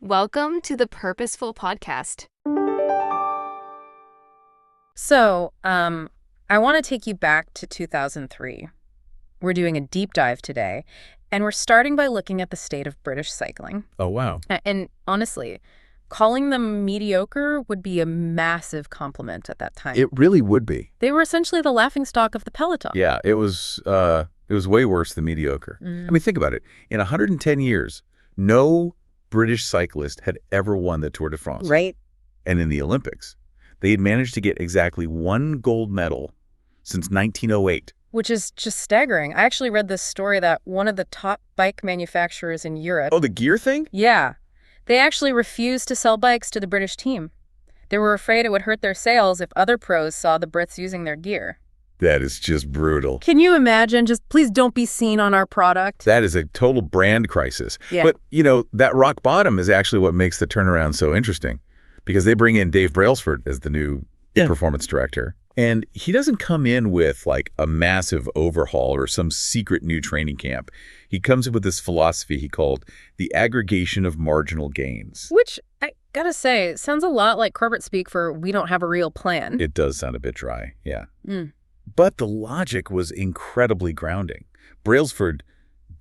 Welcome to the Purposeful Podcast. So, I want to take you back to 2003. We're doing a deep dive today, and we're starting by looking at the state of British cycling. Oh, wow. And honestly, calling them mediocre would be a massive compliment at that time. It really would be. They were essentially the laughingstock of the peloton. Yeah, it was way worse than mediocre. I mean, think about it. In 110 years, no British cyclist had ever won the Tour de France. Right. And in the Olympics, they had managed to get exactly one gold medal since 1908. Which is just staggering. I actually read this story that one of the top bike manufacturers in Europe... Oh, the gear thing? Yeah. They actually refused to sell bikes to the British team. They were afraid it would hurt their sales if other pros saw the Brits using their gear. That is just brutal. Can you imagine? Just please don't be seen on our product. That is a total brand crisis. Yeah. But, that rock bottom is actually what makes the turnaround so interesting, because they bring in Dave Brailsford as the new performance director. And he doesn't come in with like a massive overhaul or some secret new training camp. He comes in with this philosophy he called the aggregation of marginal gains. Which, I gotta say, sounds a lot like corporate speak for we don't have a real plan. It does sound a bit dry, yeah. But the logic was incredibly grounding. Brailsford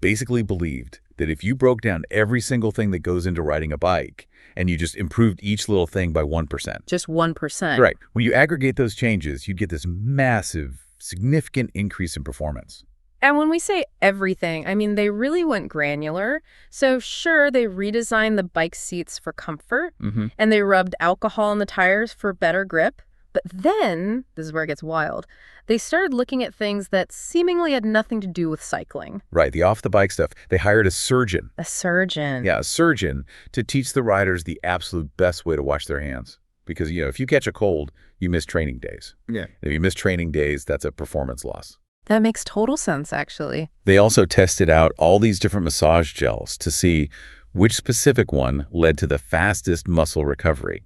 basically believed that if you broke down every single thing that goes into riding a bike and you just improved each little thing by 1%. Just 1%. Right. When you aggregate those changes, you'd get this massive, significant increase in performance. And when we say everything, I mean, they really went granular. So sure, they redesigned the bike seats for comfort, and they rubbed alcohol in the tires for better grip. But then, this is where it gets wild, they started looking at things that seemingly had nothing to do with cycling. Right, the off-the-bike stuff. They hired a surgeon. A surgeon. Yeah, a surgeon to teach the riders the absolute best way to wash their hands. Because, if you catch a cold, you miss training days. Yeah. If you miss training days, that's a performance loss. That makes total sense, actually. They also tested out all these different massage gels to see which specific one led to the fastest muscle recovery.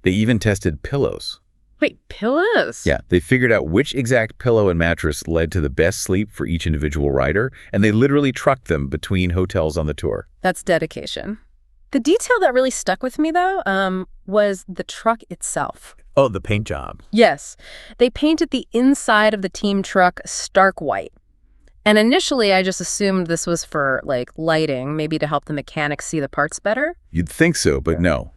They even tested pillows. Wait, pillows? Yeah, they figured out which exact pillow and mattress led to the best sleep for each individual rider, and they literally trucked them between hotels on the tour. That's dedication. The detail that really stuck with me, though, was the truck itself. Oh, the paint job. Yes. They painted the inside of the team truck stark white. And initially, I just assumed this was for, lighting, maybe to help the mechanics see the parts better. You'd think so, but no.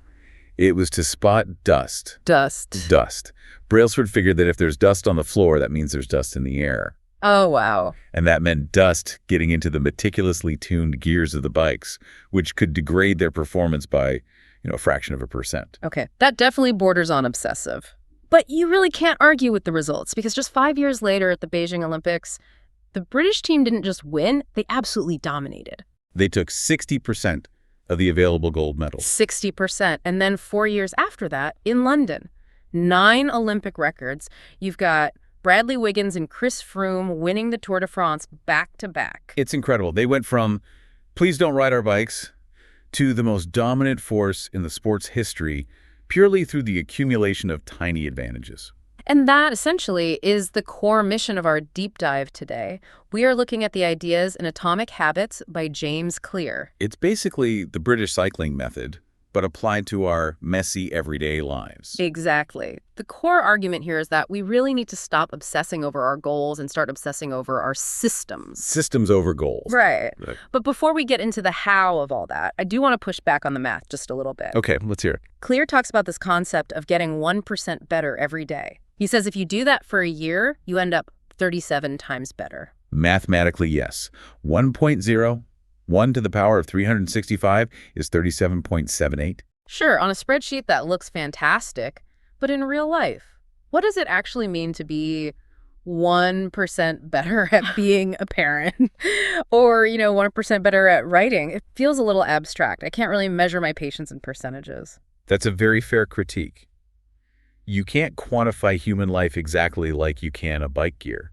It was to spot dust. Dust. Brailsford figured that if there's dust on the floor, that means there's dust in the air. Oh, wow. And that meant dust getting into the meticulously tuned gears of the bikes, which could degrade their performance by, a fraction of a percent. Okay, that definitely borders on obsessive. But you really can't argue with the results, because just 5 years later at the Beijing Olympics, the British team didn't just win, they absolutely dominated. They took 60% of the available gold medals. 60%. And then 4 years after that, in London, 9 Olympic records. You've got Bradley Wiggins and Chris Froome winning the Tour de France back to back. It's incredible. They went from, please don't ride our bikes, to the most dominant force in the sport's history, purely through the accumulation of tiny advantages. And that, essentially, is the core mission of our deep dive today. We are looking at the ideas in Atomic Habits by James Clear. It's basically the British cycling method, but applied to our messy everyday lives. Exactly. The core argument here is that we really need to stop obsessing over our goals and start obsessing over our systems. Systems over goals. Right. But before we get into the how of all that, I do want to push back on the math just a little bit. Okay, let's hear it. Clear talks about this concept of getting 1% better every day. He says if you do that for a year, you end up 37 times better. Mathematically, yes. 1.0, 1 to the power of 365 is 37.78. Sure, on a spreadsheet that looks fantastic, but in real life, what does it actually mean to be 1% better at being a parent or, 1% better at writing? It feels a little abstract. I can't really measure my patience in percentages. That's a very fair critique. You can't quantify human life exactly like you can a bike gear.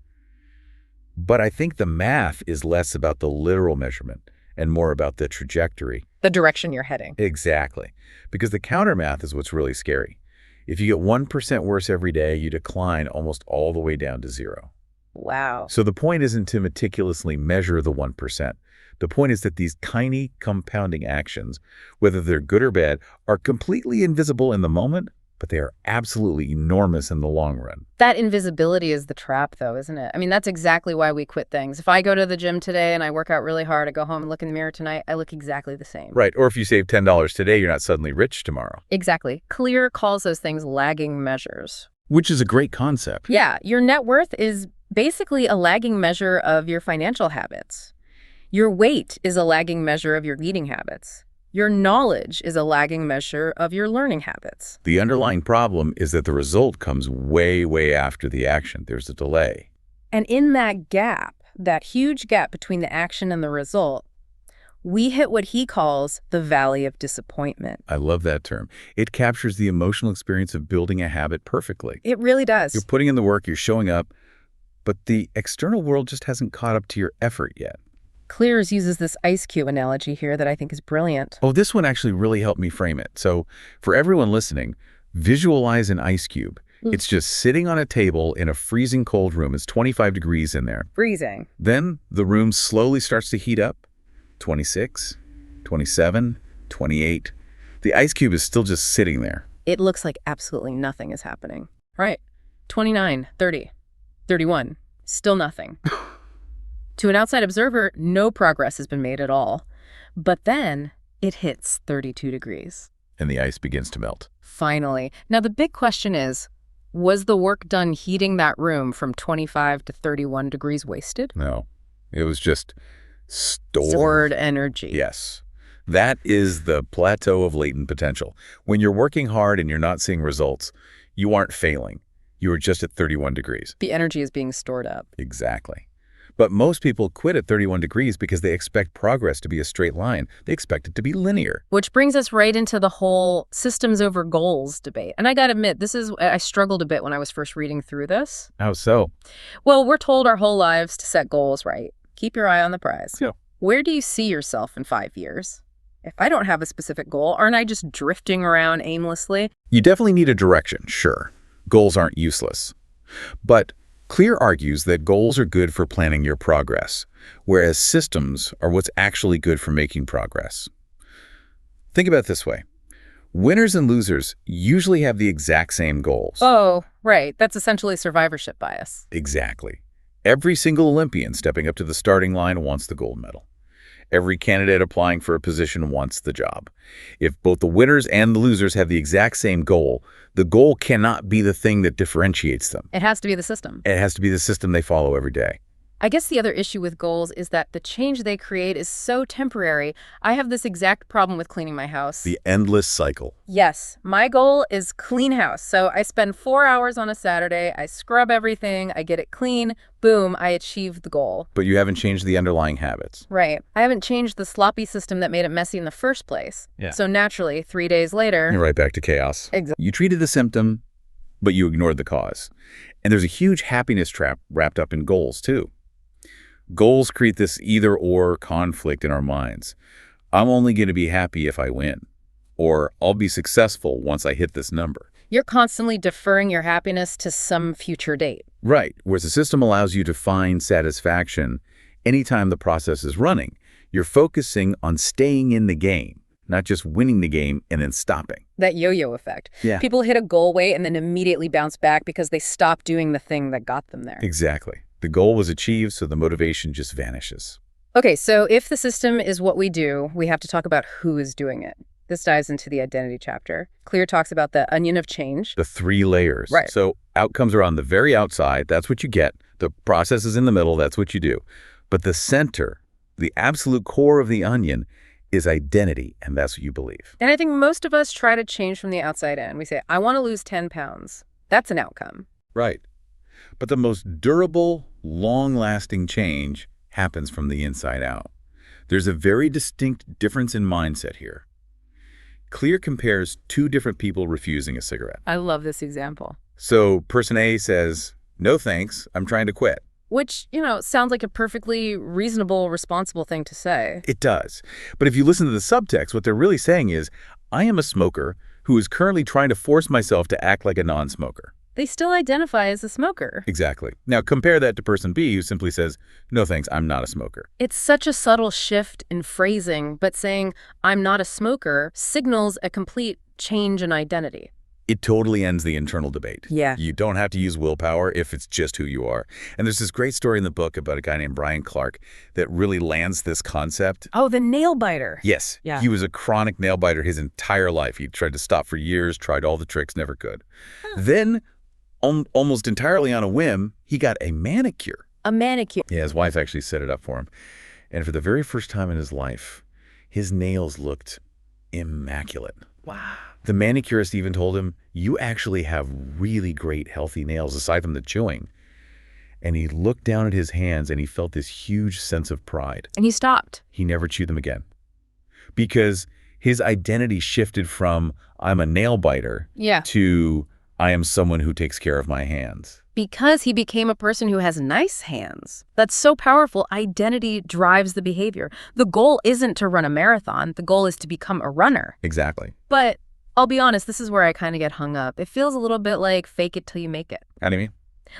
But I think the math is less about the literal measurement and more about the trajectory. The direction you're heading. Exactly. Because the counter math is what's really scary. If you get 1% worse every day, you decline almost all the way down to 0. Wow. So the point isn't to meticulously measure the 1%, The point is that these tiny compounding actions, whether they're good or bad, are completely invisible in the moment, but they are absolutely enormous in the long run. That invisibility is the trap, though, isn't it? I mean, that's exactly why we quit things. If I go to the gym today and I work out really hard, I go home and look in the mirror tonight, I look exactly the same. Right. Or if you save $10 today, you're not suddenly rich tomorrow. Exactly. Clear calls those things lagging measures. Which is a great concept. Yeah. Your net worth is basically a lagging measure of your financial habits. Your weight is a lagging measure of your eating habits. Your knowledge is a lagging measure of your learning habits. The underlying problem is that the result comes way, way after the action. There's a delay. And in that gap, that huge gap between the action and the result, we hit what he calls the valley of disappointment. I love that term. It captures the emotional experience of building a habit perfectly. It really does. You're putting in the work, you're showing up, but the external world just hasn't caught up to your effort yet. Clears uses this ice cube analogy here that I think is brilliant. Oh, this one actually really helped me frame it. So for everyone listening, visualize an ice cube. It's just sitting on a table in a freezing cold room. It's 25 degrees in there. Freezing. Then the room slowly starts to heat up. 26, 27, 28. The ice cube is still just sitting there. It looks like absolutely nothing is happening. Right. 29, 30, 31. Still nothing. To an outside observer, no progress has been made at all. But then it hits 32 degrees. And the ice begins to melt. Finally. Now, the big question is, was the work done heating that room from 25 to 31 degrees wasted? No, it was just Stored energy. Yes. That is the plateau of latent potential. When you're working hard and you're not seeing results, you aren't failing. You are just at 31 degrees. The energy is being stored up. Exactly. But most people quit at 31 degrees because they expect progress to be a straight line. They expect it to be linear. Which brings us right into the whole systems over goals debate. And I got to admit, I struggled a bit when I was first reading through this. How so? Well, we're told our whole lives to set goals, right? Keep your eye on the prize. Yeah. Where do you see yourself in 5 years? If I don't have a specific goal, aren't I just drifting around aimlessly? You definitely need a direction, sure. Goals aren't useless. But Clear argues that goals are good for planning your progress, whereas systems are what's actually good for making progress. Think about it this way. Winners and losers usually have the exact same goals. Oh, right. That's essentially survivorship bias. Exactly. Every single Olympian stepping up to the starting line wants the gold medal. Every candidate applying for a position wants the job. If both the winners and the losers have the exact same goal, the goal cannot be the thing that differentiates them. It has to be the system. It has to be the system they follow every day. I guess the other issue with goals is that the change they create is so temporary. I have this exact problem with cleaning my house. The endless cycle. Yes, my goal is clean house. So I spend 4 hours on a Saturday, I scrub everything, I get it clean, boom, I achieved the goal. But you haven't changed the underlying habits. Right. I haven't changed the sloppy system that made it messy in the first place. Yeah. So naturally, 3 days later... You're right back to chaos. Exactly. You treated the symptom, but you ignored the cause. And there's a huge happiness trap wrapped up in goals, too. Goals create this either-or conflict in our minds. I'm only going to be happy if I win. Or I'll be successful once I hit this number. You're constantly deferring your happiness to some future date. Right, whereas the system allows you to find satisfaction anytime the process is running. You're focusing on staying in the game, not just winning the game and then stopping. That yo-yo effect. Yeah. People hit a goal weight and then immediately bounce back because they stopped doing the thing that got them there. Exactly. The goal was achieved, so the motivation just vanishes. Okay, so if the system is what we do, we have to talk about who is doing it. This dives into the identity chapter. Clear talks about the onion of change. The 3 layers. Right. So outcomes are on the very outside. That's what you get. The process is in the middle. That's what you do. But the center, the absolute core of the onion, is identity, and that's what you believe. And I think most of us try to change from the outside in. We say, I want to lose 10 pounds. That's an outcome. Right. But the most durable, long-lasting change happens from the inside out. There's a very distinct difference in mindset here. Clear compares 2 different people refusing a cigarette. I love this example. So person A says, no thanks, I'm trying to quit. Which, sounds like a perfectly reasonable, responsible thing to say. It does. But if you listen to the subtext, what they're really saying is, I am a smoker who is currently trying to force myself to act like a non-smoker. they still identify as a smoker. Exactly. Now compare that to person B who simply says, no thanks, I'm not a smoker. It's such a subtle shift in phrasing, but saying, I'm not a smoker, signals a complete change in identity. It totally ends the internal debate. Yeah. You don't have to use willpower if it's just who you are. And there's this great story in the book about a guy named Brian Clark that really lands this concept. Oh, the nail biter. Yes. Yeah. He was a chronic nail biter his entire life. He tried to stop for years, tried all the tricks, never could. Then, almost entirely on a whim, he got a manicure. A manicure. Yeah, his wife actually set it up for him. And for the very first time in his life, his nails looked immaculate. Wow. The manicurist even told him, you actually have really great healthy nails aside from the chewing. And he looked down at his hands and he felt this huge sense of pride. And he stopped. He never chewed them again. Because his identity shifted from, I'm a nail biter, to, I am someone who takes care of my hands. Because he became a person who has nice hands. That's so powerful. Identity drives the behavior. The goal isn't to run a marathon. The goal is to become a runner. Exactly. But I'll be honest, this is where I kind of get hung up. It feels a little bit like fake it till you make it. How do you mean?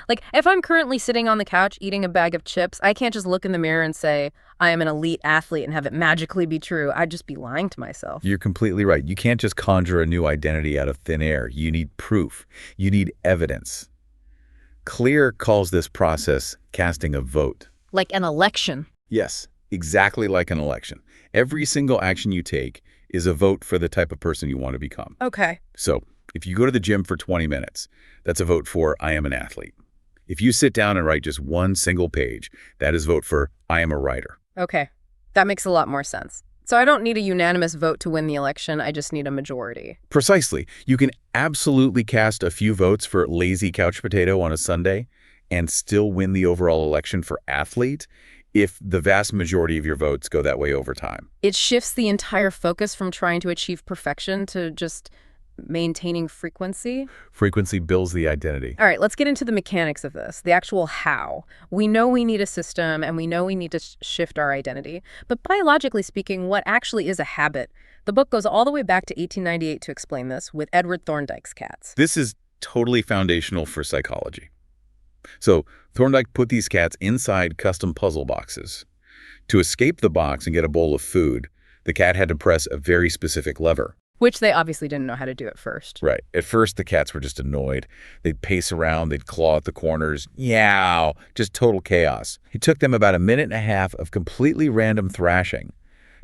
Like, if I'm currently sitting on the couch eating a bag of chips, I can't just look in the mirror and say, I am an elite athlete and have it magically be true. I'd just be lying to myself. You're completely right. You can't just conjure a new identity out of thin air. You need proof. You need evidence. Clear calls this process casting a vote. Like an election. Yes, exactly like an election. Every single action you take is a vote for the type of person you want to become. Okay. So if you go to the gym for 20 minutes, that's a vote for I am an athlete. If you sit down and write just one single page, that is vote for I am a writer. Okay. That makes a lot more sense. So I don't need a unanimous vote to win the election. I just need a majority. Precisely. You can absolutely cast a few votes for lazy couch potato on a Sunday and still win the overall election for athlete if the vast majority of your votes go that way over time. It shifts the entire focus from trying to achieve perfection to just maintaining frequency. Frequency builds the identity. All right, let's get into the mechanics of this, the actual how. We know we need a system and we know we need to shift our identity. But biologically speaking, what actually is a habit? The book goes all the way back to 1898 to explain this with Edward Thorndike's cats. This is totally foundational for psychology. So Thorndike put these cats inside custom puzzle boxes. To escape the box and get a bowl of food, the cat had to press a very specific lever. Which they obviously didn't know how to do at first. Right. At first, the cats were just annoyed. They'd pace around, they'd claw at the corners. Yow! Just total chaos. It took them about a minute and a half of completely random thrashing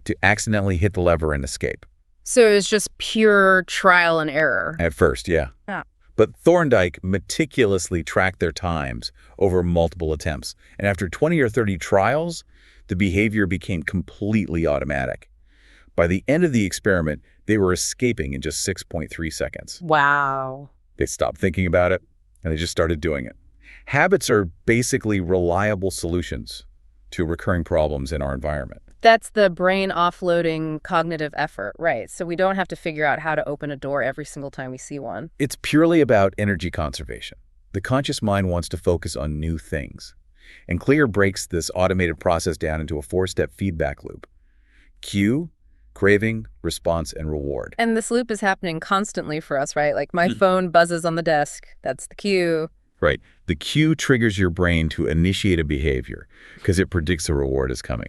to accidentally hit the lever and escape. So it was just pure trial and error. At first, yeah. But Thorndike meticulously tracked their times over multiple attempts. And after 20 or 30 trials, the behavior became completely automatic. By the end of the experiment, they were escaping in just 6.3 seconds. Wow. They stopped thinking about it, and they just started doing it. Habits are basically reliable solutions to recurring problems in our environment. That's the brain offloading cognitive effort, right? So we don't have to figure out how to open a door every single time we see one. It's purely about energy conservation. The conscious mind wants to focus on new things. And Clear breaks this automated process down into a 4-step feedback loop. Cue, craving, response, and reward. And this loop is happening constantly for us, right? Like my phone buzzes on the desk. That's the cue. Right. The cue triggers your brain to initiate a behavior because it predicts a reward is coming.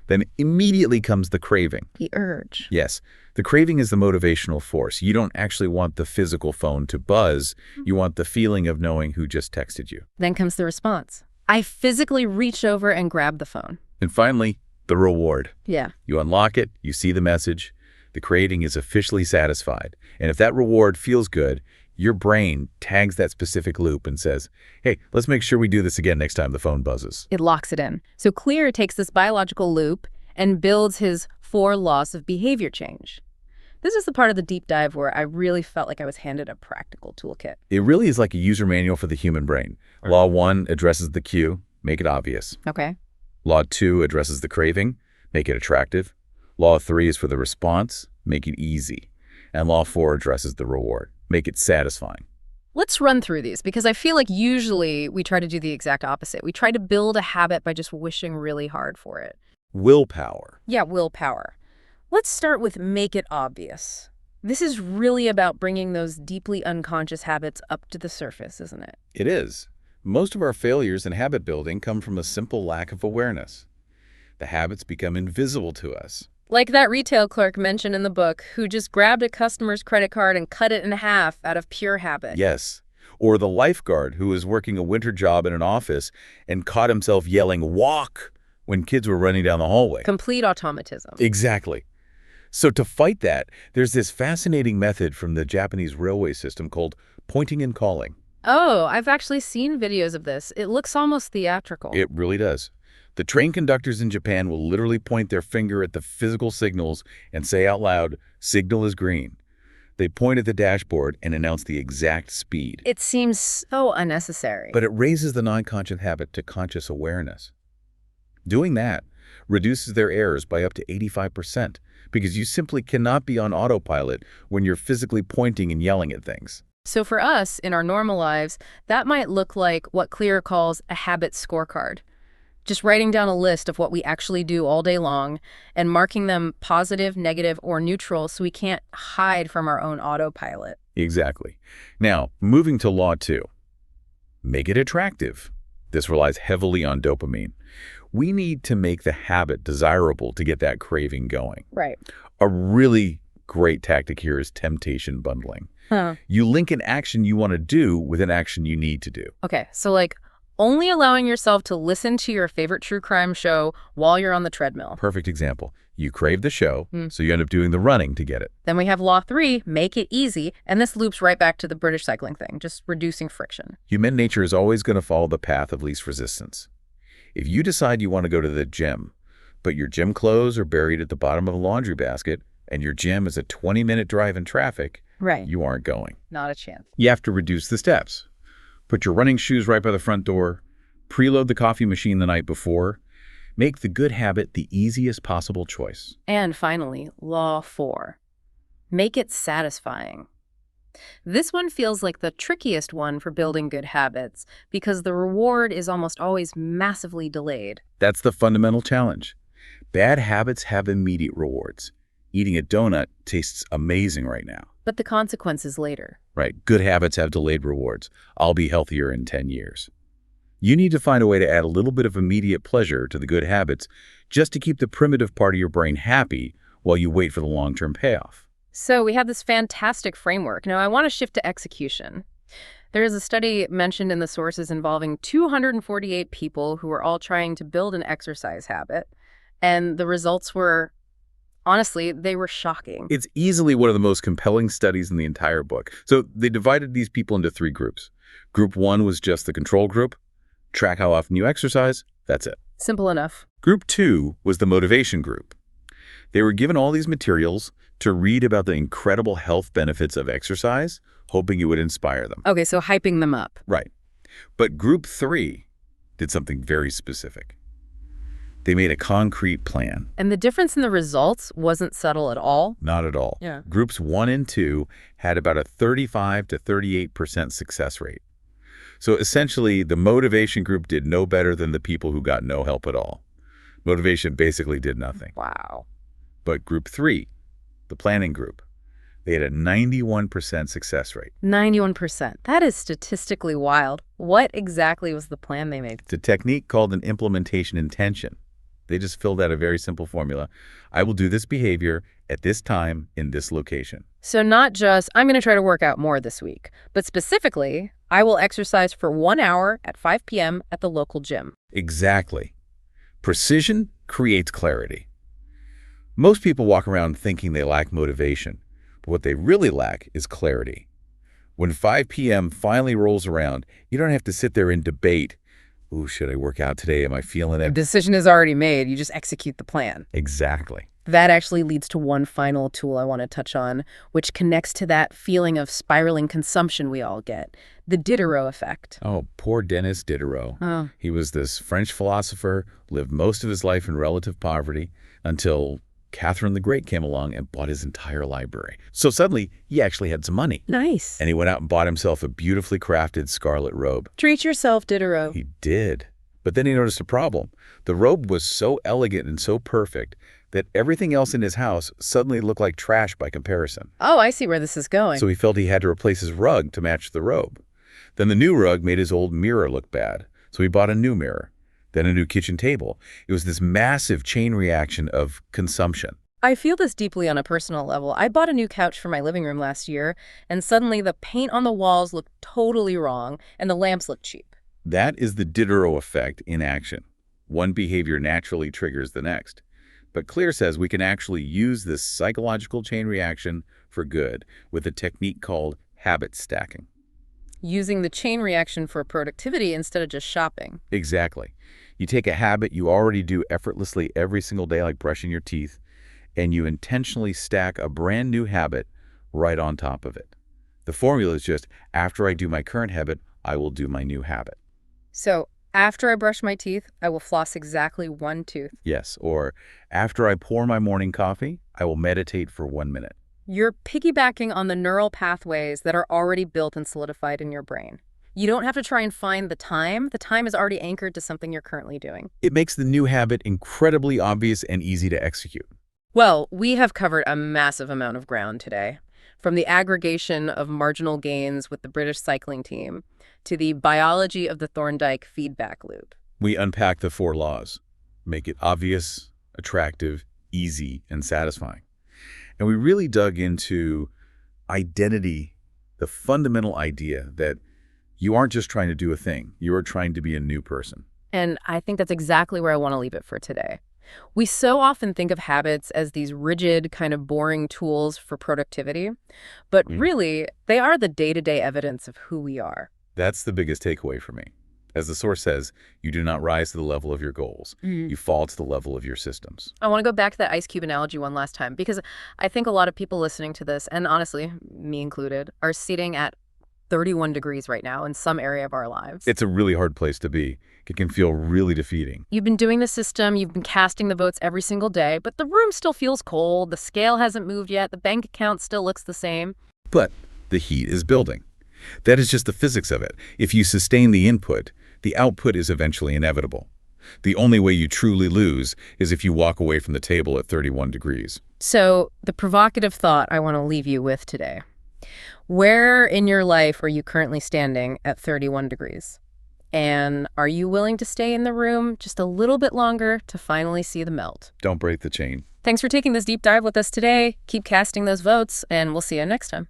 Then immediately comes the craving. The urge. Yes. The craving is the motivational force. You don't actually want the physical phone to buzz. You want the feeling of knowing who just texted you. Then comes the response. I physically reach over and grab the phone. And finally, the reward. Yeah. You unlock it, you see the message, the craving is officially satisfied. And if that reward feels good, your brain tags that specific loop and says, hey, let's make sure we do this again next time the phone buzzes. It locks it in. So Clear takes this biological loop and builds his 4 laws of behavior change. This is the part of the deep dive where I really felt like I was handed a practical toolkit. It really is like a user manual for the human brain. Law 1 addresses the cue, make it obvious. Okay. Law 2 addresses the craving, make it attractive. Law 3 is for the response, make it easy. And Law 4 addresses the reward, make it satisfying. Let's run through these because I feel like usually we try to do the exact opposite. We try to build a habit by just wishing really hard for it. Willpower. Yeah, willpower. Let's start with make it obvious. This is really about bringing those deeply unconscious habits up to the surface, isn't it? It is. Most of our failures in habit building come from a simple lack of awareness. The habits become invisible to us. Like that retail clerk mentioned in the book who just grabbed a customer's credit card and cut it in half out of pure habit. Yes. Or the lifeguard who was working a winter job in an office and caught himself yelling, "Walk!" when kids were running down the hallway. Complete automatism. Exactly. So to fight that, there's this fascinating method from the Japanese railway system called pointing and calling. Oh, I've actually seen videos of this. It looks almost theatrical. It really does. The train conductors in Japan will literally point their finger at the physical signals and say out loud, "Signal is green." They point at the dashboard and announce the exact speed. It seems so unnecessary. But it raises the non-conscious habit to conscious awareness. Doing that reduces their errors by up to 85% because you simply cannot be on autopilot when you're physically pointing and yelling at things. So for us, in our normal lives, that might look like what Clear calls a habit scorecard. Just writing down a list of what we actually do all day long and marking them positive, negative, or neutral so we can't hide from our own autopilot. Exactly. Now, moving to law 2. Make it attractive. This relies heavily on dopamine. We need to make the habit desirable to get that craving going. Right. A really great tactic here is temptation bundling. You link an action you want to do with an action you need to do. Okay, so like only allowing yourself to listen to your favorite true crime show while you're on the treadmill. Perfect example. You crave the show, so you end up doing the running to get it. Then we have law 3, make it easy, and this loops right back to the British cycling thing, just reducing friction. Human nature is always going to follow the path of least resistance. If you decide you want to go to the gym, but your gym clothes are buried at the bottom of a laundry basket, and your gym is a 20-minute drive in traffic, right, you aren't going. Not a chance. You have to reduce the steps. Put your running shoes right by the front door, preload the coffee machine the night before, make the good habit the easiest possible choice. And finally, law 4, make it satisfying. This one feels like the trickiest one for building good habits because the reward is almost always massively delayed. That's the fundamental challenge. Bad habits have immediate rewards. Eating a donut tastes amazing right now. But the consequences later. Right. Good habits have delayed rewards. I'll be healthier in 10 years. You need to find a way to add a little bit of immediate pleasure to the good habits just to keep the primitive part of your brain happy while you wait for the long-term payoff. So we have this fantastic framework. Now I want to shift to execution. There is a study mentioned in the sources involving 248 people who were all trying to build an exercise habit, and the results were, honestly, they were shocking. It's easily one of the most compelling studies in the entire book. So they divided these people into 3 groups. Group 1 was just the control group. Track how often you exercise. That's it. Simple enough. Group 2 was the motivation group. They were given all these materials to read about the incredible health benefits of exercise, hoping it would inspire them. Okay, so hyping them up. Right. But Group 3 did something very specific. They made a concrete plan. And the difference in the results wasn't subtle at all? Not at all. Yeah. Groups 1 and 2 had about a 35 to 38% success rate. So essentially, the motivation group did no better than the people who got no help at all. Motivation basically did nothing. Wow. But Group 3, the planning group, they had a 91% success rate. 91%. That is statistically wild. What exactly was the plan they made? It's a technique called an implementation intention. They just filled out a very simple formula. I will do this behavior at this time in this location. So not just, I'm going to try to work out more this week, but specifically, I will exercise for 1 hour at 5 p.m. at the local gym. Exactly. Precision creates clarity. Most people walk around thinking they lack motivation, but what they really lack is clarity. When 5 p.m. finally rolls around, you don't have to sit there and debate, ooh, should I work out today? Am I feeling it? The decision is already made. You just execute the plan. Exactly. That actually leads to one final tool I want to touch on, which connects to that feeling of spiraling consumption we all get, the Diderot effect. Oh, poor Denis Diderot. Oh. He was this French philosopher, lived most of his life in relative poverty until Catherine the Great came along and bought his entire library. So suddenly, he actually had some money. Nice. And he went out and bought himself a beautifully crafted scarlet robe. Treat yourself, Diderot. He did. But then he noticed a problem. The robe was so elegant and so perfect that everything else in his house suddenly looked like trash by comparison. Oh, I see where this is going. So he felt he had to replace his rug to match the robe. Then the new rug made his old mirror look bad, so he bought a new mirror. Then a new kitchen table. It was this massive chain reaction of consumption. I feel this deeply on a personal level. I bought a new couch for my living room last year, and suddenly the paint on the walls looked totally wrong, and the lamps looked cheap. That is the Diderot effect in action. One behavior naturally triggers the next. But Clear says we can actually use this psychological chain reaction for good with a technique called habit stacking. Using the chain reaction for productivity instead of just shopping. Exactly. You take a habit you already do effortlessly every single day, like brushing your teeth, and you intentionally stack a brand new habit right on top of it. The formula is just, after I do my current habit, I will do my new habit. So after I brush my teeth, I will floss exactly one tooth. Yes, or after I pour my morning coffee, I will meditate for 1 minute. You're piggybacking on the neural pathways that are already built and solidified in your brain. You don't have to try and find the time. The time is already anchored to something you're currently doing. It makes the new habit incredibly obvious and easy to execute. Well, we have covered a massive amount of ground today. From the aggregation of marginal gains with the British cycling team to the biology of the Thorndike feedback loop. We unpack the 4 laws, make it obvious, attractive, easy, and satisfying. And we really dug into identity, the fundamental idea that you aren't just trying to do a thing, you are trying to be a new person. And I think that's exactly where I want to leave it for today. We so often think of habits as these rigid, kind of boring tools for productivity, but really, they are the day-to-day evidence of who we are. That's the biggest takeaway for me. As the source says, you do not rise to the level of your goals. You fall to the level of your systems. I want to go back to that ice cube analogy one last time, because I think a lot of people listening to this, and honestly, me included, are sitting at 31 degrees right now in some area of our lives. It's a really hard place to be. It can feel really defeating. You've been doing the system, you've been casting the votes every single day, but the room still feels cold, the scale hasn't moved yet, the bank account still looks the same. But the heat is building. That is just the physics of it. If you sustain the input, the output is eventually inevitable. The only way you truly lose is if you walk away from the table at 31 degrees. So, the provocative thought I want to leave you with today. Where in your life are you currently standing at 31 degrees? And are you willing to stay in the room just a little bit longer to finally see the melt? Don't break the chain. Thanks for taking this deep dive with us today. Keep casting those votes, and we'll see you next time.